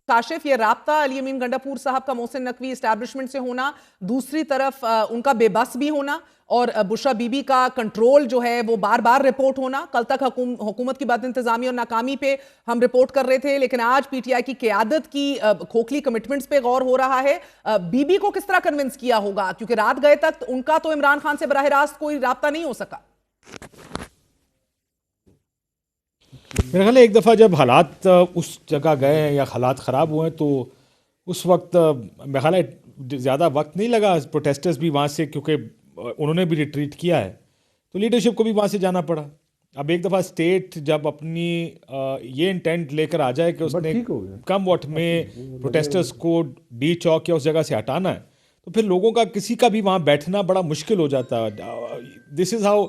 काशिफ, ये राब्ता अली अमीन गंडापुर साहब का मोहसिन नकवी एस्टैब्लिशमेंट से होना, दूसरी तरफ उनका बेबस भी होना और बुशरा बीबी का कंट्रोल जो है वो बार बार रिपोर्ट होना। कल तक हुकूमत की बद इंतजामी और नाकामी पे हम रिपोर्ट कर रहे थे, लेकिन आज पीटीआई की क़यादत की खोखली कमिटमेंट्स पे गौर हो रहा है। बीबी को किस तरह कन्विंस किया होगा, क्योंकि रात गए तक उनका तो इमरान खान से बराह रास्त कोई राब्ता नहीं हो सका। मेरा ख्याल है एक दफ़ा जब हालात उस जगह गए हैं या हालात ख़राब हुए हैं तो उस वक्त मेरा ख्याल है ज़्यादा वक्त नहीं लगा प्रोटेस्टर्स भी वहाँ से, क्योंकि उन्होंने भी रिट्रीट किया है तो लीडरशिप को भी वहाँ से जाना पड़ा। अब एक दफ़ा स्टेट जब अपनी ये इंटेंट लेकर आ जाए कि उसने कम वक्त में प्रोटेस्टर्स को डी चौक या उस जगह से हटाना है, तो फिर लोगों का किसी का भी वहाँ बैठना बड़ा मुश्किल हो जाता है। This is how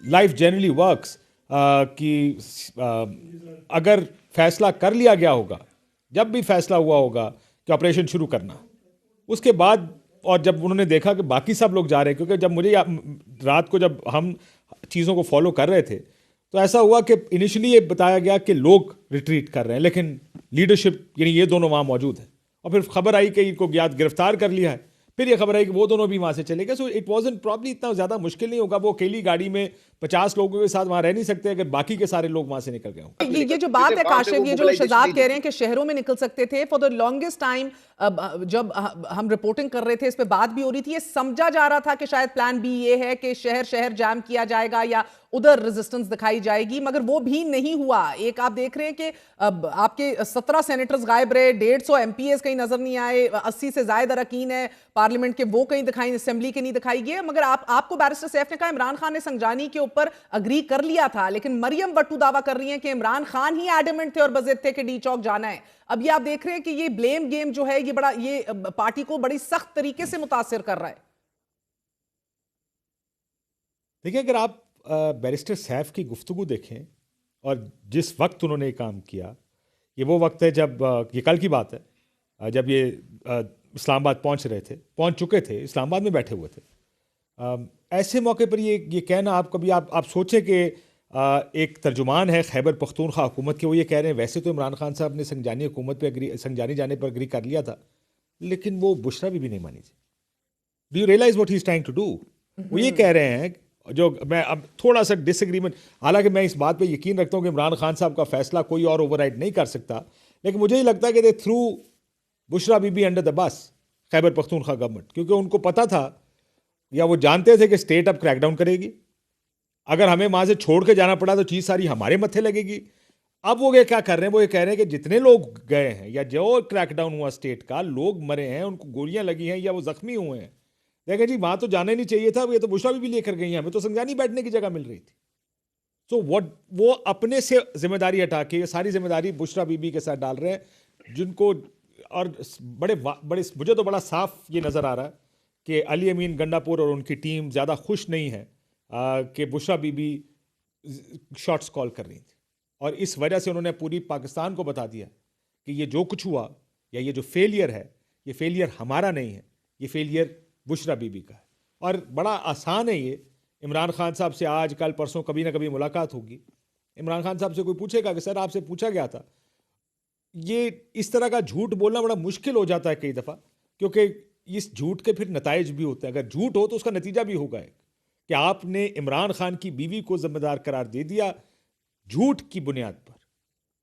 life generally works कि अगर फैसला कर लिया गया होगा, जब भी फैसला हुआ होगा कि ऑपरेशन शुरू करना, उसके बाद और जब उन्होंने देखा कि बाकी सब लोग जा रहे हैं, क्योंकि जब मुझे रात को जब हम चीज़ों को फॉलो कर रहे थे तो ऐसा हुआ कि इनिशियली ये बताया गया कि लोग रिट्रीट कर रहे हैं, लेकिन लीडरशिप यानी ये दोनों वहाँ मौजूद हैं। और फिर खबर आई कि इनको गिरफ्तार कर लिया है, फिर ये खबर आई कि वो दोनों भी वहाँ से चले गए। सो इट वाज़न्ट प्रॉब्ली इतना ज़्यादा मुश्किल नहीं होगा। वो अकेली गाड़ी में 50 लोगों के साथ वहाँ रह नहीं सकते अगर बाकी के सारे लोग वहाँ से निकल गए होंगे। ये जो बात है काशिफ, ये जो शहजाद कह रहे हैं कि शहरों में निकल सकते थे, फॉर द लॉन्गेस्ट टाइम जब हम रिपोर्टिंग कर रहे थे, इस पे बात भी हो रही थी, ये समझा जा रहा था कि शायद प्लान बी ये है कि शहर शहर जाम किया जाएगा या उधर रेजिस्टेंस दिखाई जाएगी, मगर वो भी नहीं हुआ। एक आप देख रहे हैं कि आपके 17 सेनेटर्स गायब रहे, 150 एमपीएस कहीं नजर नहीं आए, 80 से ज्यादा अरकान है पार्लियामेंट के वो कहीं दिखाई, असेंबली के नहीं दिखाई गए। मगर आपको बैरिस्टर सैफ ने कहा इमरान खान ने संजानी के ऊपर अग्री कर लिया था, लेकिन मरियम भट्टू दावा कर रही हैं कि इमरान खान ही एडमेंट थे और बज़िद थे कि डी चौक जाना है। अब ये आप देख रहे हैं कि ये ब्लेम गेम जो है ये पार्टी को बड़ी सख्त तरीके से मुतासिर कर रहा है। देखिए, अगर आप बैरिस्टर सैफ की गुफ्तगू देखें और जिस वक्त उन्होंने ये काम किया, ये वो वक्त है जब ये कल की बात है, जब ये इस्लामाबाद पहुंच चुके थे, इस्लामाबाद में बैठे हुए थे। ऐसे मौके पर ये कहना, आप कभी आप सोचें कि एक तर्जुमान है खैबर पख्तूनख्वा हुकूमत के, वो ये कह रहे हैं वैसे तो इमरान खान साहब ने संजानी जाने पर एग्री कर लिया था, लेकिन वो बुशरा भी नहीं मानी थी। Do you realise what he is trying to do? वो ये कह रहे हैं, जो मैं अब थोड़ा सा डिसएग्रीमेंट, हालांकि मैं इस बात पे यकीन रखता हूँ कि इमरान खान साहब का फैसला कोई और ओवरराइड नहीं कर सकता, लेकिन मुझे ही लगता है कि they threw Bushra Bibi under the bus Khyber Pakhtunkhwa government, क्योंकि उनको पता था या वो जानते थे कि स्टेट अब क्रैकडाउन करेगी। अगर हमें वहां से छोड़ के जाना पड़ा तो चीज़ सारी हमारे मत्थे लगेगी। अब वो ये क्या कर रहे हैं, वो ये कह रहे हैं कि जितने लोग गए हैं या जो क्रैकडाउन हुआ स्टेट का, लोग मरे हैं, उनको गोलियां लगी हैं या वो जख्मी हुए हैं, देखें जी वहां तो जाना ही नहीं चाहिए था, ये तो बुशरा भी लेकर गई हैं, हमें तो संजानी बैठने की जगह मिल रही थी। सो वो अपने से जिम्मेदारी हटा के ये सारी जिम्मेदारी बुशरा बीबी के साथ डाल रहे हैं, जिनको और बड़े मुझे तो बड़ा साफ ये नज़र आ रहा है कि अली अमीन गंडापुर और उनकी टीम ज़्यादा खुश नहीं है कि बुशरा बीबी शॉट्स कॉल कर रही थी, और इस वजह से उन्होंने पूरी पाकिस्तान को बता दिया कि ये जो कुछ हुआ या ये जो फेलियर है, ये फेलियर हमारा नहीं है, ये फेलियर बुशरा बीबी का है। और बड़ा आसान है ये, इमरान खान साहब से आज कल परसों कभी ना कभी मुलाकात होगी, इमरान खान साहब से कोई पूछेगा कि सर आपसे पूछा गया था। ये इस तरह का झूठ बोलना बड़ा मुश्किल हो जाता है कई दफ़ा, क्योंकि इस झूठ के फिर नताइज भी होते हैं। अगर झूठ हो तो उसका नतीजा भी होगा कि आपने इमरान खान की बीवी को जिम्मेदार करार दे दिया झूठ की बुनियाद पर,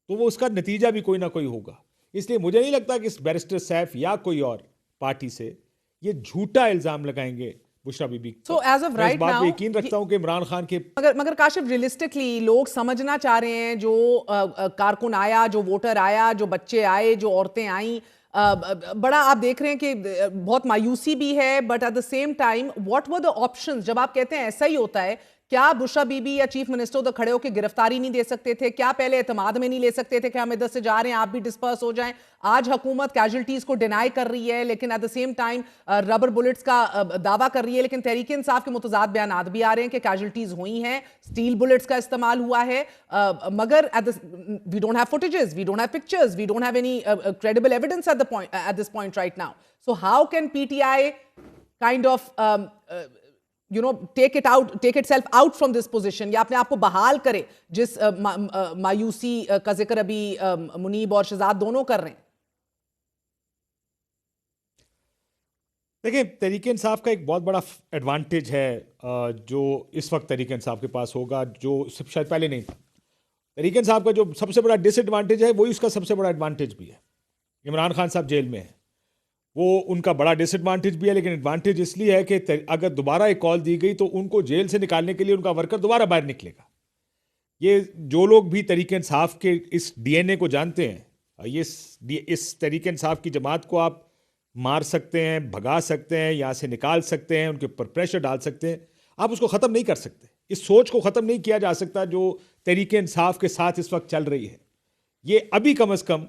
तो वो उसका नतीजा भी कोई ना कोई होगा। इसलिए मुझे नहीं लगता कि इस बैरिस्टर सैफ या कोई और पार्टी से ये झूठा इल्जाम लगाएंगे Bushra Bibi. So as of right now, यकीन रखता हूं कि इमरान खान के मगर काशिफ रियलिस्टिकली लोग समझना चाह रहे हैं, जो कारकुन आया, जो वोटर आया, जो बच्चे आए, जो औरतें आई, बड़ा आप देख रहे हैं कि बहुत मायूसी भी है, but at the same time what were the options? जब आप कहते हैं ऐसा ही होता है, क्या बुशरा बीबी या चीफ मिनिस्टर उधर खड़े होकर गिरफ्तारी नहीं दे सकते थे? क्या पहले एतमाद में नहीं ले सकते थे कि हम इधर से जा रहे हैं, आप भी डिस्पर्स हो जाएं? आज हुकूमत कैजुअल्टीज को डिनाई कर रही है, लेकिन at the same time rubber bullets का दावा कर रही है, लेकिन तहरीक इंसाफ के मुतजाद बयानात भी आ रहे हैं कि कैजुअल्टीज हुई हैं, स्टील बुलेट्स का इस्तेमाल हुआ है, मगर we don't have footages, we don't have pictures, we don't have any credible evidence at this point right now. So how can PTI kind of take itself out from this position, या अपने आप को बहाल करे जिस मायूसी का जिक्र अभी मुनीब और शहजाद दोनों कर रहे हैं? देखिए, तहरीक इंसाफ का एक बहुत बड़ा एडवांटेज है जो इस वक्त तहरीक इंसाफ के पास होगा, जो शायद पहले नहीं था। तहरीक इंसाफ का जो सबसे बड़ा डिसएडवांटेज है वही उसका सबसे बड़ा एडवांटेज भी है। इमरान खान साहब जेल में है, वो उनका बड़ा डिसएडवांटेज भी है, लेकिन एडवांटेज इसलिए है कि अगर दोबारा एक कॉल दी गई तो उनको जेल से निकालने के लिए उनका वर्कर दोबारा बाहर निकलेगा। ये जो लोग भी तहरीक इंसाफ के इस डीएनए को जानते हैं, ये इस तहरीक इंसाफ की जमात को आप मार सकते हैं, भगा सकते हैं, यहाँ से निकाल सकते हैं, उनके ऊपर प्रेशर डाल सकते हैं, आप उसको ख़त्म नहीं कर सकते। इस सोच को ख़त्म नहीं किया जा सकता जो तहरीक इंसाफ के साथ इस वक्त चल रही है। ये अभी कम से कम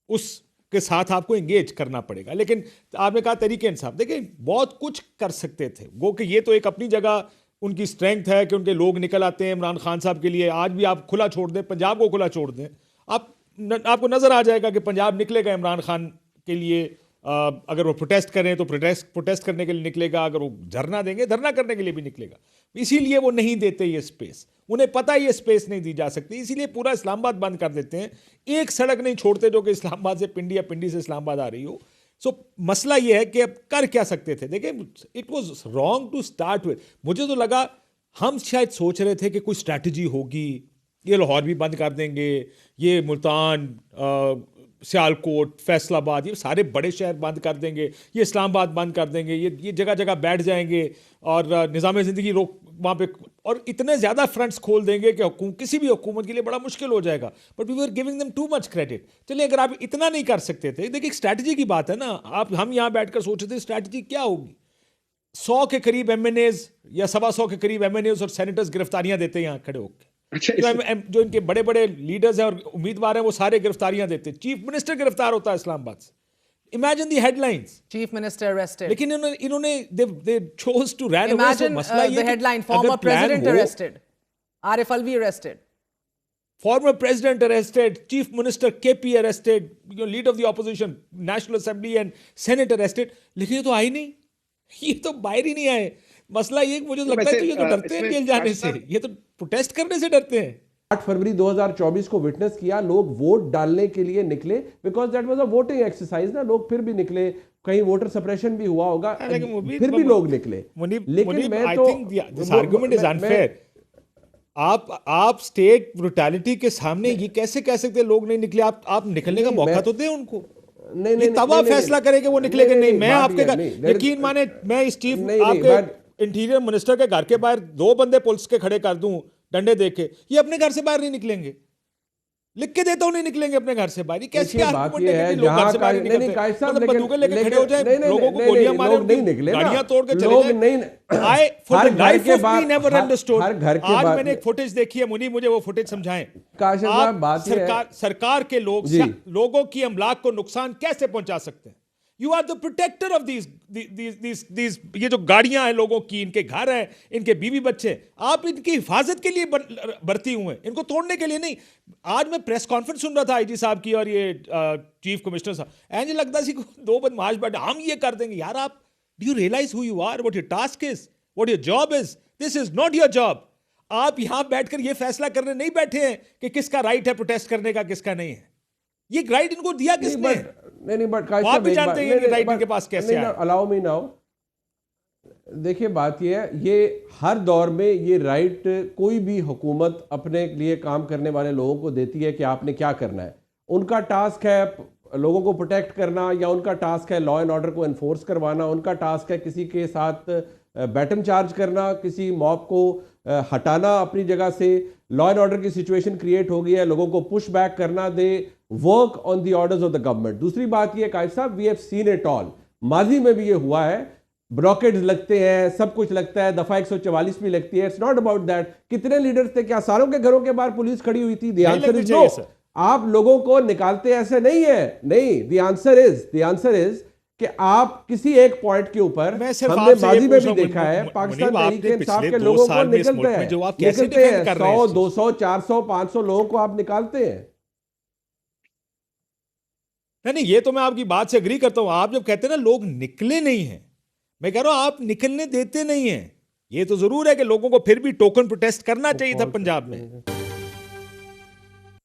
उसके साथ आपको एंगेज करना पड़ेगा। लेकिन आपने कहा तहरीक इंसाफ, देखिए बहुत कुछ कर सकते थे वो, कि ये तो एक अपनी जगह उनकी स्ट्रेंथ है कि उनके लोग निकल आते हैं इमरान खान साहब के लिए। आज भी आप खुला छोड़ दें, पंजाब को खुला छोड़ दें, आपको नज़र आ जाएगा कि पंजाब निकलेगा इमरान खान के लिए। अगर वो प्रोटेस्ट करें तो प्रोटेस्ट करने के लिए निकलेगा, अगर वो धरना देंगे धरना करने के लिए भी निकलेगा। इसीलिए वो नहीं देते ये स्पेस, उन्हें पता है ये स्पेस नहीं दी जा सकती, इसीलिए पूरा इस्लामाबाद बंद कर देते हैं। एक सड़क नहीं छोड़ते जो कि इस्लामाबाद से पिंडी या पिंडी से इस्लामाबाद आ रही हो। सो मसला ये है कि अब कर क्या सकते थे। देखिए, it was wrong to start with. मुझे तो लगा हम शायद सोच रहे थे कि कोई स्ट्रैटेजी होगी, ये लाहौर भी बंद कर देंगे, ये मुल्तान, सियालकोट, फैसलाबाद, ये सारे बड़े शहर बंद कर देंगे, ये इस्लामाबाद बंद कर देंगे, ये जगह जगह बैठ जाएंगे और निज़ाम ज़िंदगी रोक वहाँ पे, और इतने ज़्यादा फ्रंट्स खोल देंगे कि किसी भी हुकूमत के लिए बड़ा मुश्किल हो जाएगा। But we were giving them too much credit. चलिए, अगर आप इतना नहीं कर सकते थे, देखिए स्ट्रैटेजी की बात है ना, हम यहाँ बैठकर सोच रहे थे स्ट्रैटेजी क्या होगी। 100 के करीब MNAs या 125 के करीब MNAs और सेनेटर्स गिरफ्तारियां देते हैं यहाँ खड़े होकर। जो इनके बड़े बड़े लीडर्स हैं और उम्मीदवार हैं वो सारे गिरफ्तारियां देते हैं। चीफ मिनिस्टर गिरफ्तार होता है इस्लामाबाद से। Imagine the headlines, chief minister arrested. लेकिन इन्होंने they chose to run away. Imagine the headline, former president arrested, Arif Alvi arrested, former president arrested, chief minister KP arrested, leader of the opposition, national assembly and senate arrested. लेकिन ये तो आए नहीं, ये तो बाहर ही नहीं आए। मसला ये मुझे लगता है कि ये तो डरते हैं जेल जाने से, ये तो प्रोटेस्ट करने से डरते हैं। 8 फरवरी 2024 को विटनेस किया, लोग वोट डालने के लिए निकले, because that was a voting exercise ना, लोग फिर भी निकले, कहीं वोटर सप्रेशन भी हुआ होगा, फिर भी लोग निकले। लेकिन मैं तो दिस आर्गुमेंट इज अनफेयर। आप स्टेट ब्रूटैलिटी के सामने ये कैसे कह सकते लोग नहीं निकले? आप निकलने का मौका तो दें उनको। नहीं, तब आप फैसला करें कि वो निकलेंगे नहीं। मैं आपके घर, यकीन माने, मैं इस चीफ आपके इंटीरियर मिनिस्टर के घर के बाहर 2 बंदे पुलिस के खड़े कर दूं डंडे देके, ये अपने घर से बाहर नहीं निकलेंगे। लिख के देता हूं नहीं निकलेंगे अपने घर से बाहर। कैसे क्या आर्गुमेंट है कि लोग घर से बाहर नहीं निकलते? मतलब बंदूकें लेके खड़े हो जाए, लोगों को गोलियां मारे, नहीं निकले, गाड़ियां तोड़ के चले जाए। I for the life of me never understood। आज मैंने एक फुटेज देखी है, मुनीब मुझे वो फुटेज समझाएं। आप सरकार के लोगों की अमलाक को नुकसान कैसे पहुंचा सकते हैं? You are the protector of these ये जो गाड़ियां हैं लोगों की, इनके घर हैं, इनके बीवी बच्चे, आप इनकी हिफाजत के लिए भर्ती हुए हैं, इनको तोड़ने के लिए नहीं। आज मैं प्रेस कॉन्फ्रेंस सुन रहा था IG साहब की और ये चीफ कमिश्नर साहब, ऐसे लगता सी 2 बदमाश बैठे, हम ये कर देंगे। यार, आप do you realise who you are, what your task is, what your job is? This is not your job. आप यहां बैठकर ये फैसला करने नहीं बैठे हैं कि किसका राइट है प्रोटेस्ट करने का, किसका नहीं है। ये राइट इनको दिया किसने? नहीं, बट आप भी जानते हैं कि राइट इनके पास कैसे आया। अलाउ मी नाउ, देखिए बात ये है, ये हर दौर में ये राइट कोई भी हुकूमत अपने लिए काम करने वाले लोगों को देती है कि आपने क्या करना है। उनका टास्क है लोगों को प्रोटेक्ट करना, या उनका टास्क है लॉ एंड ऑर्डर को एनफोर्स करवाना, उनका टास्क है किसी के साथ बैटन चार्ज करना, किसी मॉब को हटाना अपनी जगह से। लॉ एंड ऑर्डर की सिचुएशन क्रिएट हो गई है, लोगों को पुश बैक करना, they work on the orders of the government. दूसरी बात यह कायद साहब, we have seen it all, माजी में भी ये हुआ है, ब्लॉकेड्स लगते हैं, सब कुछ लगता है, दफा 144 भी लगती है। It's not about that. कितने लीडर्स थे, क्या सारों के घरों के बाहर पुलिस खड़ी हुई थी? The answer is no. आप लोगों को निकालते ऐसे नहीं है, नहीं। द आंसर इज कि आप किसी एक पॉइंट के ऊपर, हमने माजी में भी देखा है, पाकिस्तान तहरीक इंसाफ के लोगों को निकलते हैं 100, 200, 400, 500 लोगों को आप निकालते हैं। नहीं, ये तो मैं आपकी बात से एग्री करता हूं। आप जब कहते हैं ना लोग निकले नहीं हैं, मैं कह रहा हूं आप निकलने देते नहीं हैं। ये तो जरूर है कि लोगों को फिर भी टोकन प्रोटेस्ट करना चाहिए था पंजाब में।